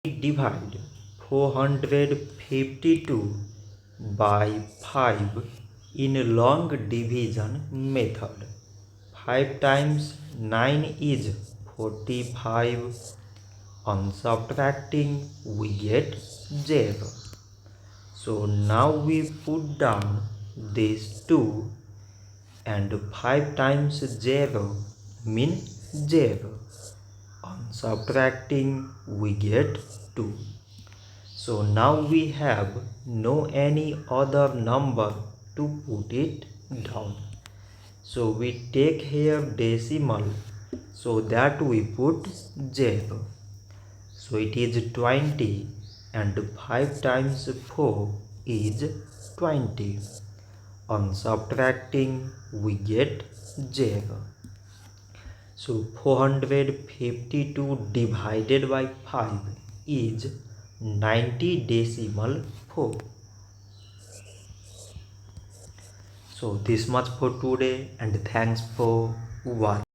Divide 452 by 5 in long division method. 5 times 9 is 45. On subtracting we get 0. So now we put down these 2 and 5 times 0 means 0. On subtracting we get 2. So now we have no any other number to put it down. So we take here decimal, so that we put 0. So it is 20 and 5 times 4 is 20. On subtracting we get 0. So 452 divided by 5 is 90 decimal 4. So this much for today and thanks for watching.